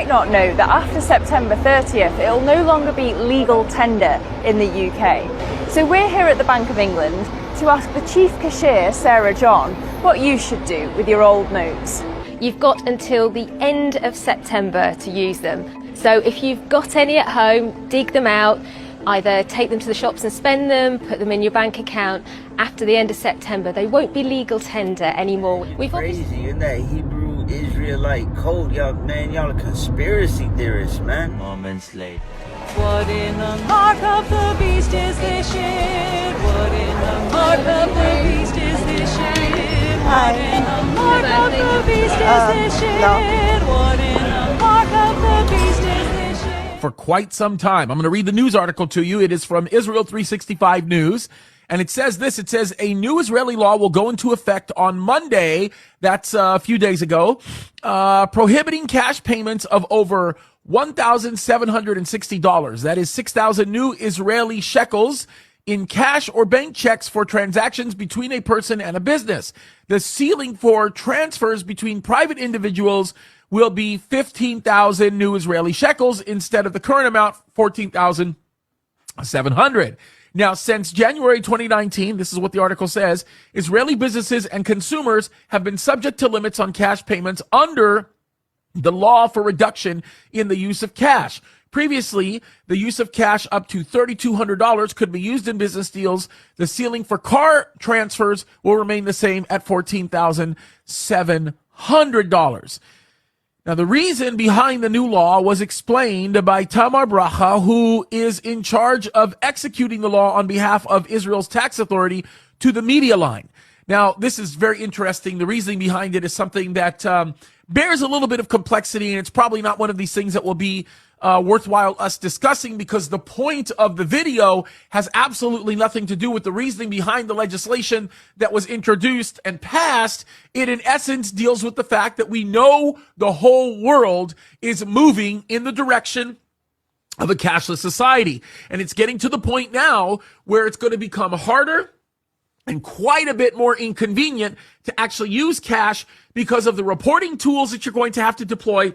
might not know that after September 30th, it'll no longer be legal tender in the UK. So we're here at the Bank of England to ask the Chief Cashier, Sarah John, what you should do with your old notes. You've got until the end of September to use them. So if you've got any at home, dig them out, either take them to the shops and spend them, put them in your bank account. After the end of September, they won't be legal tender anymore. We've crazy in that Hebrew Israelite code, y'all, man. Y'all are conspiracy theorists, man. Moments later. What in the mark of the beast is this shit? What in the mark of the beast is this shit? What in the mark of the beast is this shit? What in the mark of the beast is this shit? For quite some time. I'm going to read the news article to you. It is from Israel 365 News. And it says this, it says a new Israeli law will go into effect on Monday. That's a few days ago, prohibiting cash payments of over $1,760. That is 6,000 new Israeli shekels in cash or bank checks for transactions between a person and a business. The ceiling for transfers between private individuals will be 15,000 new Israeli shekels instead of the current amount, 14,700. Now, since January 2019, this is what the article says, Israeli businesses and consumers have been subject to limits on cash payments under the law for reduction in the use of cash. Previously, the use of cash up to $3,200 could be used in business deals. The ceiling for car transfers will remain the same at $14,700. Now, the reason behind the new law was explained by Tamar Bracha, who is in charge of executing the law on behalf of Israel's tax authority, to the media line. Now, this is very interesting. The reasoning behind it is something that bears a little bit of complexity, and it's probably not one of these things that will be worthwhile us discussing, because the point of the video has absolutely nothing to do with the reasoning behind the legislation that was introduced and passed. It, in essence, deals with the fact that we know the whole world is moving in the direction of a cashless society. And it's getting to the point now where it's going to become harder and quite a bit more inconvenient to actually use cash because of the reporting tools that you're going to have to deploy,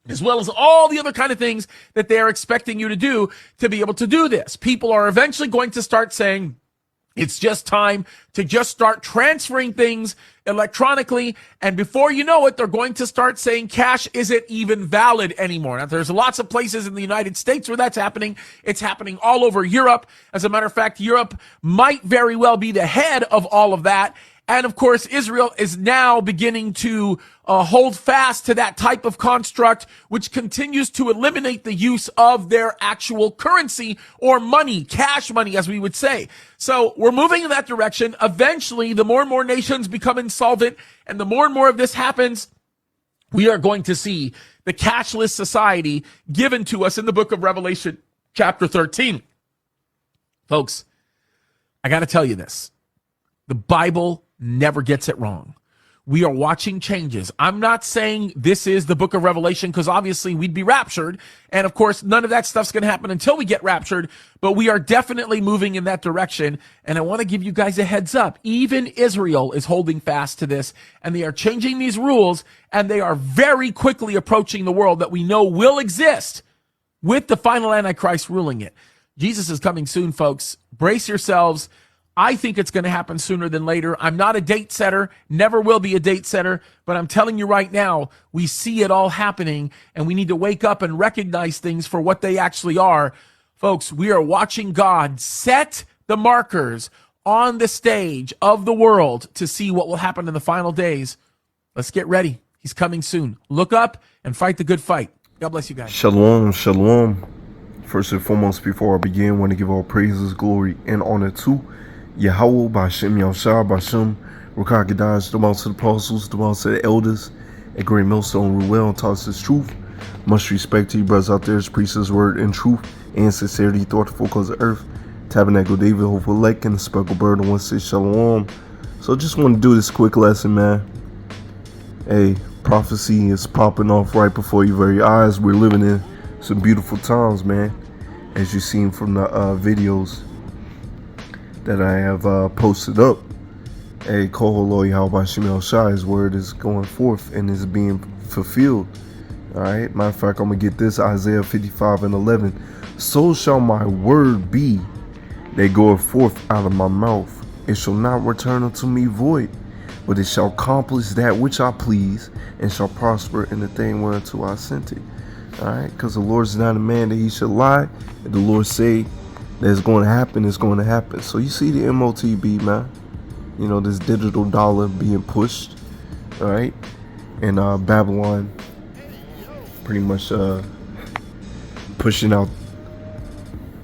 as well as all the other kind of things that they are expecting you to do to be able to do this. People are eventually going to start saying it's just time to just start transferring things electronically. And before you know it, they're going to start saying cash isn't even valid anymore. Now, there's lots of places in the United States where that's happening. It's happening all over Europe. As a matter of fact, Europe might very well be the head of all of that. And of course, Israel is now beginning to hold fast to that type of construct, which continues to eliminate the use of their actual currency or money, cash money, as we would say. So we're moving in that direction. Eventually, the more and more nations become insolvent and the more and more of this happens, we are going to see the cashless society given to us in the book of Revelation, chapter 13. Folks, I got to tell you this. The Bible never gets it wrong. We are watching changes. I'm not saying this is the book of Revelation, because obviously we'd be raptured. And of course, none of that stuff's going to happen until we get raptured. But we are definitely moving in that direction. And I want to give you guys a heads up. Even Israel is holding fast to this, and they are changing these rules, and they are very quickly approaching the world that we know will exist with the final Antichrist ruling it. Jesus is coming soon, folks. Brace yourselves. I think it's going to happen sooner than later. I'm not a date setter, never will be a date setter, but I'm telling you right now, we see it all happening, and we need to wake up and recognize things for what they actually are. Folks, we are watching God set the markers on the stage of the world to see what will happen in the final days. Let's get ready. He's coming soon. Look up and fight the good fight. God bless you guys. Shalom, shalom. First and foremost, before I begin, I want to give all praises, glory, and honor to Yahweh, Bashem, Yahshua, Bashem, Rakah Gadash, the most of the apostles, the most of the elders, a great millstone, Ruel, taught us truth. Much respect to you brothers out there, as preachers, word, and truth, and sincerity, throughout the four corners of earth. Tabernacle David, hopeful elect, and the speckled bird, and one says shalom. So just want to do this quick lesson, man. Hey, prophecy is popping off right before your very eyes. We're living in some beautiful times, man, as you've seen from the videos that I have posted up. A Koholo Yahweh Shemel Shai, his word is going forth and is being fulfilled. All right. Matter of fact, I'm going to get this, Isaiah 55:11. So shall my word be that goeth forth out of my mouth. It shall not return unto me void, but it shall accomplish that which I please, and shall prosper in the thing whereunto I sent it. All right. Because the Lord is not a man that he should lie. If the Lord say that it's going to happen, it's going to happen. So you see the MOTB, man. You know, this digital dollar being pushed. All right. And Babylon pretty much pushing out,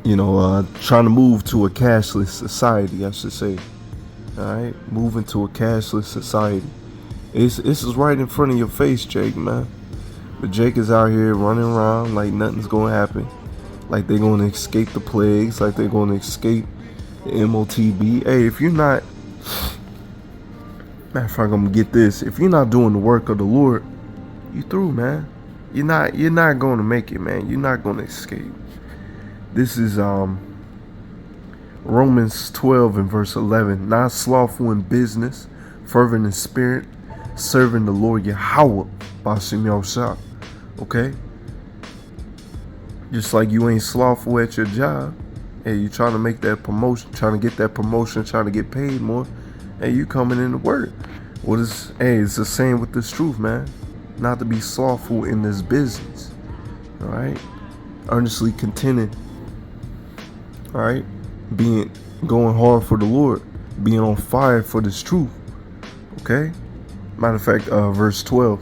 trying to move to a cashless society, I should say. All right, moving to a cashless society. This is right in front of your face, Jake, man. But Jake is out here running around like nothing's gonna happen, like they're gonna escape the plagues, like they're gonna escape the MOTB. Hey, if you're not, matter of fact, I'm gonna get this. If you're not doing the work of the Lord, you through, man. You're not going to make it, man. You're not going to escape. This is Romans 12 and verse 11. Not slothful in business, fervent in spirit, serving the Lord Yahweh, Bashim Yahushua. Okay? Just like you ain't slothful at your job. Hey, you trying to make that promotion, trying to get that promotion, trying to get paid more. Hey, you coming into work. It's the same with this truth, man. Not to be slothful in this business. All right, earnestly contending. All right, going hard for the Lord, being on fire for this truth. Okay, matter of fact, verse 12.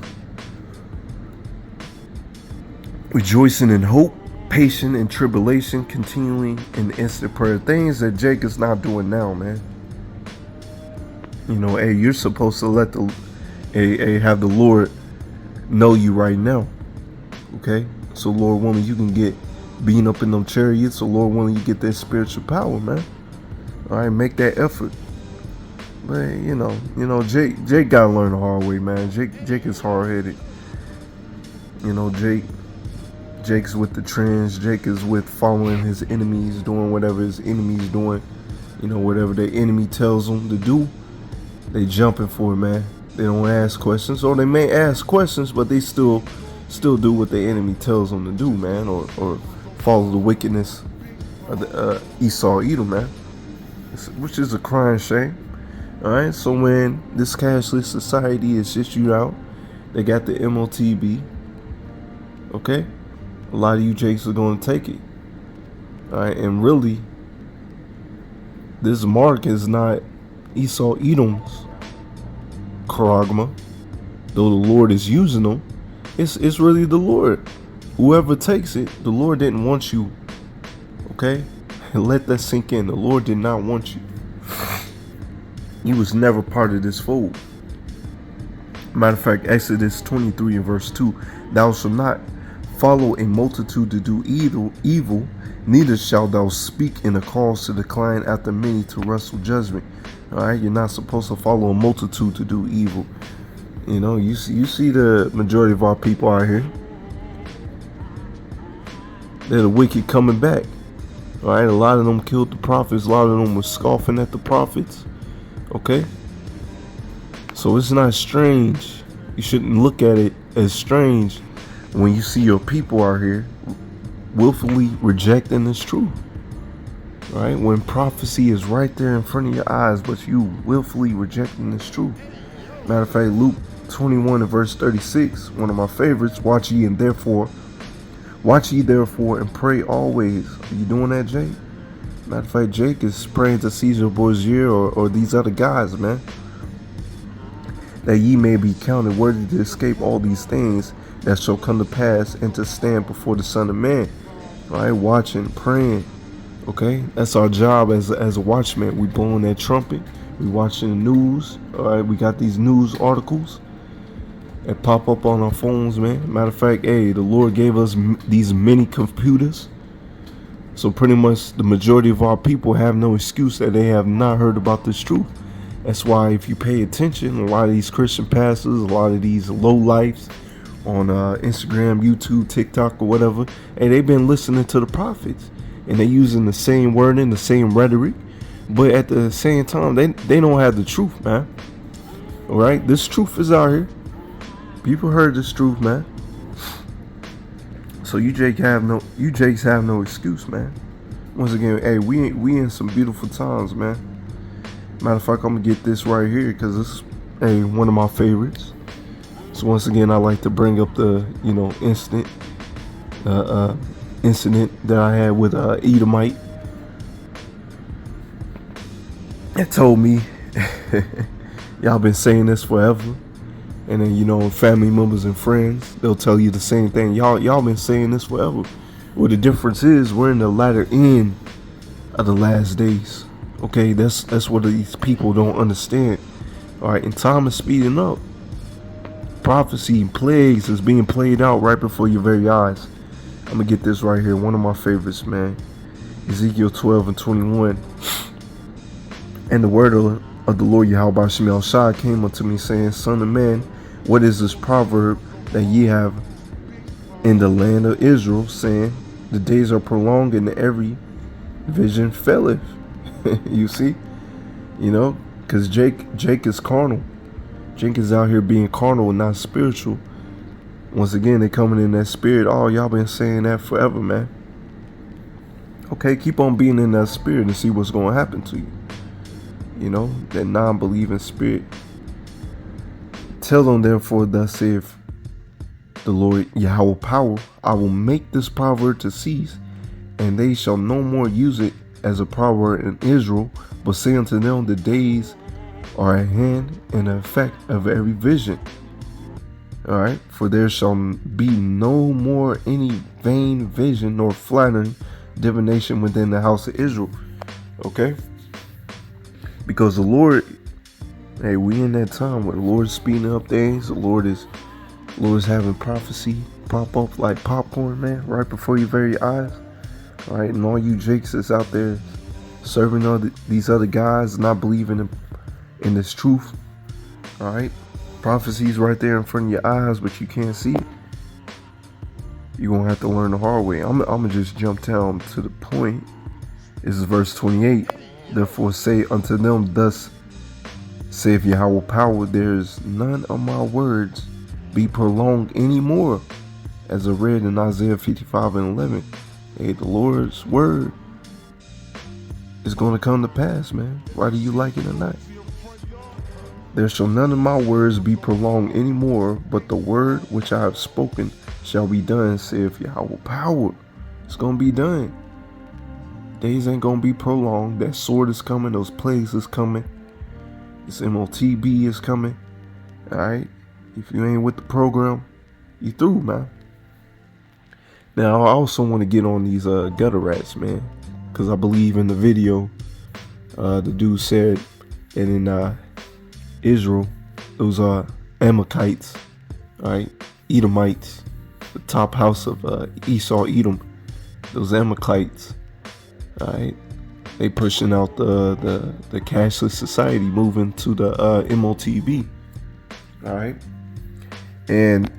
Rejoicing in hope, patient in tribulation, continuing in instant prayer. Things that Jake is not doing now, man. Hey, you're supposed to let have the Lord know you right now. Okay, so Lord willing, you can get beaten up in them chariots. So Lord willing, you get that spiritual power, man. All right, make that effort. But Jake gotta learn the hard way, man. Jake is hard-headed. Jake's with the trends. Jake is with following his enemies, doing whatever his enemies doing. Whatever their enemy tells them to do, they jumping for it, man. They don't ask questions, or they may ask questions, but they still do what the enemy tells them to do, man, or follow the wickedness of the Esau Edom, man, which is a crying shame. All right, so when this cashless society is issued out, they got the MOTB. Okay, a lot of you Jakes are going to take it. All right, and really, this mark is not Esau Edom's charagma, though the Lord is using them. It's really the Lord. Whoever takes it, the Lord didn't want you. Okay, and let that sink in. The Lord did not want you. You was never part of this fold. Matter of fact, Exodus 23 and verse 2. Thou shalt not follow a multitude to do evil, neither shalt thou speak in a cause to decline after many to wrestle judgment. All right, you're not supposed to follow a multitude to do evil. You see the majority of our people out here. They're the wicked coming back. All right, a lot of them killed the prophets. A lot of them were scoffing at the prophets. Okay, so it's not strange. You shouldn't look at it as strange when you see your people out here willfully rejecting this truth. Right? When prophecy is right there in front of your eyes, but you willfully rejecting this truth. Matter of fact, Luke 21 and verse 36, one of my favorites. Watch ye therefore and pray always. Are you doing that, Jake? Matter of fact, Jake is praying to Caesar Borgia or these other guys, man. That ye may be counted worthy to escape all these things that shall come to pass and to stand before the Son of Man. All right, watching, praying. Okay, that's our job as a watchman. We blowing that trumpet. We watching the news. All right, we got these news articles that pop up on our phones, man. Matter of fact, hey, the Lord gave us these mini computers. So pretty much the majority of our people have no excuse that they have not heard about this truth. That's why if you pay attention, a lot of these Christian pastors, a lot of these low lifes on Instagram, YouTube, TikTok, or whatever, hey, they've been listening to the prophets. And they're using the same wording, the same rhetoric, but at the same time, they don't have the truth, man. All right, this truth is out here. People heard this truth, man. So you Jakes have no excuse, man. Once again, hey, we in some beautiful times, man. Matter of fact, I'm gonna get this right here because this is one of my favorites. So once again, I like to bring up the incident that I had with Edomite. It told me, y'all been saying this forever. And then, family members and friends, they'll tell you the same thing. Y'all been saying this forever. Well, the difference is we're in the latter end of the last days. Okay, that's what these people don't understand. All right, and time is speeding up. Prophecy and plagues is being played out right before your very eyes. I'm gonna get this right here. One of my favorites, man. Ezekiel 12:21. And the word of the Lord Yahweh Shemel Shai came unto me, saying, Son of man, what is this proverb that ye have in the land of Israel, saying, the days are prolonged and every vision faileth? You see? Because Jake is carnal. Jake is out here being carnal and not spiritual. Once again, they coming in that spirit. Oh, y'all been saying that forever, man. Okay, keep on being in that spirit and see what's going to happen to you. That non-believing spirit. Tell them, therefore, thus saith the Lord Yahweh power, I will make this proverb to cease, and they shall no more use it as a proverb in Israel, but say unto them, the days are at hand, and the effect of every vision. All right, for there shall be no more any vain vision nor flattering divination within the house of Israel. Okay, because the Lord, hey, we in that time where the Lord is speeding up things. The Lord is having prophecy pop up like popcorn, man, right before your very eyes. All right, and all you Jakes that's out there serving these other guys, not believing in this truth. All right, prophecy's right there in front of your eyes, but you can't see it. You're gonna have to learn the hard way. I'm gonna just jump down to the point. This is verse 28. Therefore say unto them, thus saith Yahweh power, there is none of my words be prolonged anymore, as I read in Isaiah 55:11. Hey, the Lord's word is going to come to pass, man, whether you like it or not. There shall none of my words be prolonged anymore, but the word which I have spoken shall be done, saith Yahweh power. It's going to be done. Days ain't going to be prolonged. That sword is coming. Those plagues is coming. This MOTB is coming. All right. If you ain't with the program, you through, man. Now, I also want to get on these gutter rats, man, because I believe in the video, the dude said that in Israel, those Amalekites, all right, Edomites, the top house of Esau, Edom, those Amalekites, all right, they pushing out the cashless society, moving to the MOTB, all right, and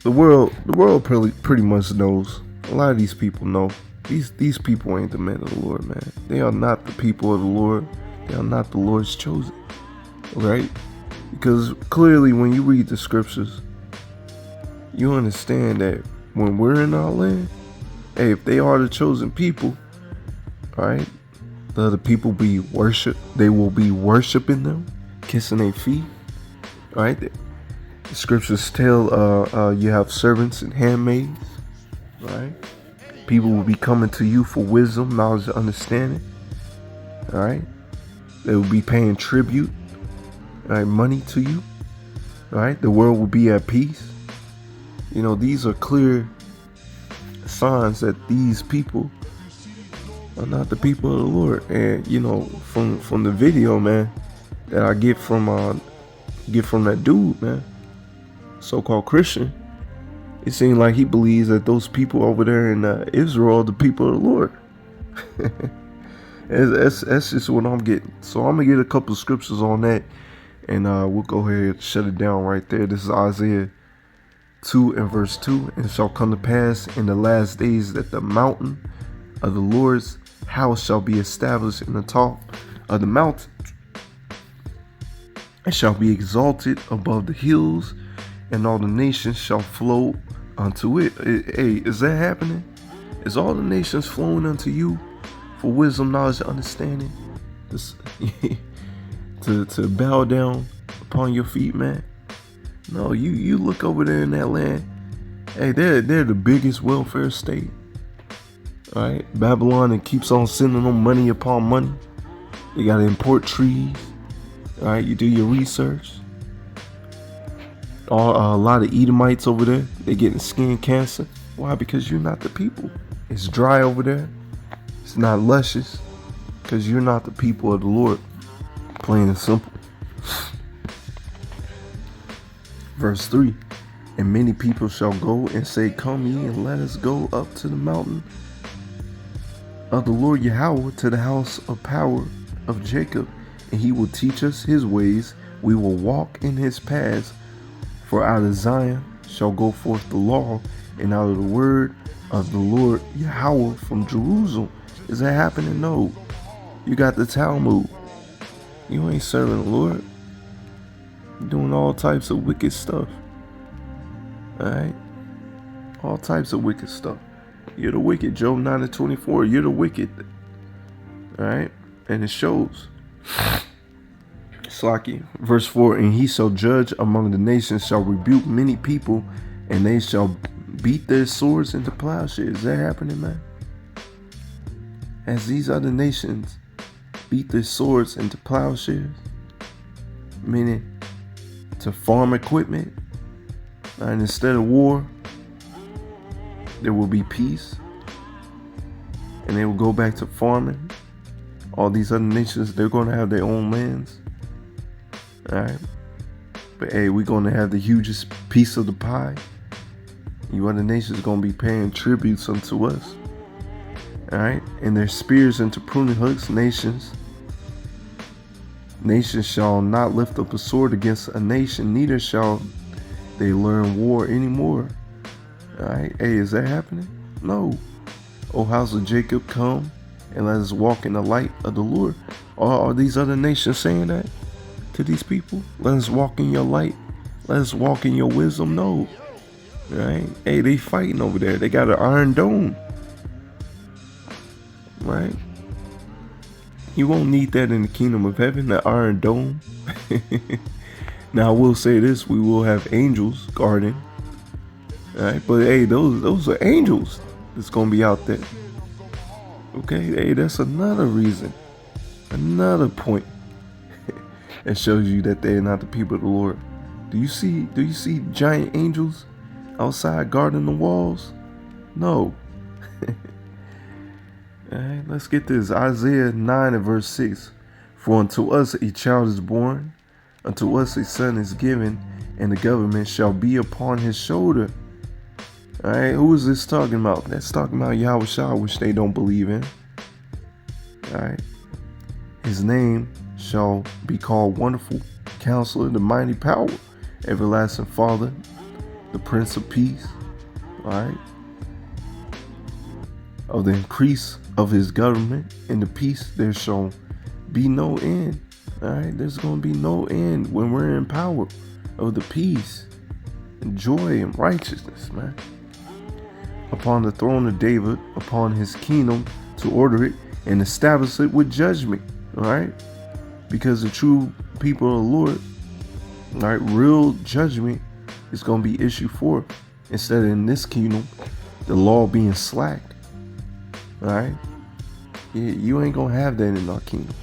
the world pretty much knows. A lot of these people know these people ain't the men of the Lord, man. They are not the people of the Lord. They are not the Lord's chosen, right? Because clearly, when you read the scriptures, you understand that when we're in our land, hey, if they are the chosen people, right, the other people they will be worshiping them, kissing their feet, right? The scriptures tell you have servants and handmaids, right? People will be coming to you for wisdom, knowledge, and understanding, all right? They will be paying tribute, all right, money to you, all right? The world will be at peace. These are clear signs that these people are not the people of the Lord. And from the video, man, that I get from that dude, man, so-called Christian, it seems like he believes that those people over there in Israel are the people of the Lord. That's just what I'm getting. So I'm gonna get a couple of scriptures on that, and we'll go ahead and shut it down right there. This is Isaiah 2 and verse 2. And it shall come to pass in the last days that the mountain of the Lord's house shall be established in the top of the mountain, and shall be exalted above the hills, and all the nations shall flow unto it. Hey, is that happening? Is all the nations flowing unto you for wisdom, knowledge, and understanding? to bow down upon your feet, man? No, you look over there in that land. Hey, they're the biggest welfare state. All right, Babylon, and keeps on sending them money upon money. They gotta import trees. All right, you do your research. A lot of Edomites over there, they getting skin cancer. Why? Because you're not the people. It's dry over there. It's not luscious because you're not the people of the Lord. Plain and simple. Verse 3. And many people shall go and say, come ye and let us go up to the mountain of the Lord Yahweh, to the house of power of Jacob, and he will teach us his ways. We will walk in his paths. For out of Zion shall go forth the law, and out of the word of the Lord Yahweh from Jerusalem. Is that happening? No. You got the Talmud. You ain't serving the Lord. You're doing all types of wicked stuff. Alright? All types of wicked stuff. You're the wicked. Job 9:24. You're the wicked. Alright? And it shows. Slaki. Verse 4. And he shall judge among the nations, shall rebuke many people, and they shall beat their swords into plowshares. Is that happening, man? As these other nations beat their swords into plowshares, meaning to farm equipment, and instead of war, there will be peace, and they will go back to farming. All these other nations, they're going to have their own lands. All right, but hey, we're going to have the hugest piece of the pie. You other nations going to be paying tributes unto us. All right, and their spears into pruning hooks. Nations shall not lift up a sword against a nation, neither shall they learn war anymore. All right, hey, is that happening? No. O house of Jacob, come and let us walk in the light of the Lord. Are these other nations saying that to these people? Let us walk in your light. Let us walk in your wisdom. No. All right, hey, they fighting over there. They got an iron dome. Right? You won't need that in the kingdom of heaven, the iron dome. Now I will say this, we will have angels guarding. Alright, but hey, those are angels that's gonna be out there. Okay, hey, that's another reason. Another point that shows you that they're not the people of the Lord. Do you see giant angels outside guarding the walls? No. Alright, let's get this. Isaiah 9 and verse 6. For unto us a child is born, unto us a son is given, and the government shall be upon his shoulder. Alright, who is this talking about? That's talking about Yahweh Shah, which they don't believe in. Alright. His name shall be called Wonderful Counselor, the Mighty Power, Everlasting Father, the Prince of Peace. Alright. Of the increase of his government and the peace there shall be no end. Alright, there's going to be no end when we're in power of the peace and joy and righteousness, man. Upon the throne of David, upon his kingdom, to order it and establish it with judgment. Alright, because the true people of the Lord, alright, real judgment is going to be issued forth, instead of in this kingdom the law being slacked. Alright, you ain't gonna have that in our kingdom.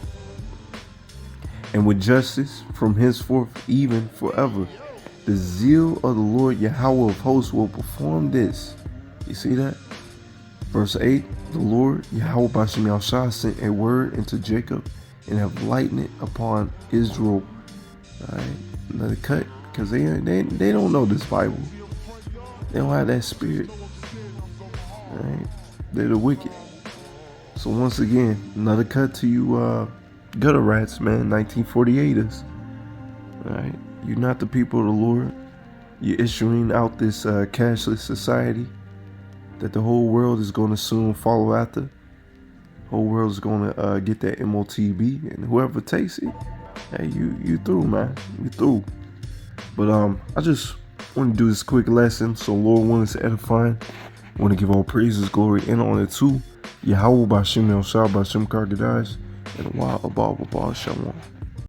And with justice from henceforth even forever, the zeal of the Lord Yahweh of hosts will perform this. You see that? Verse 8, the Lord Yahweh Bashem Yahshua sent a word into Jacob and have lightened it upon Israel. Alright, another cut, because they don't know this Bible. They don't have that spirit. Alright, they're the wicked. So once again, another cut to you gutter rats, man, 1948ers. Alright, you're not the people of the Lord. You're issuing out this cashless society that the whole world is going to soon follow after. The whole world is going to get that MOTB, and whoever takes it, hey, you through, man. You through. But I just want to do this quick lesson. So Lord, one is edifying. Want to give all praises, glory, and honor to Yahweh Bashem El Shah Bashem Kargadash and Wa Abba Shalom.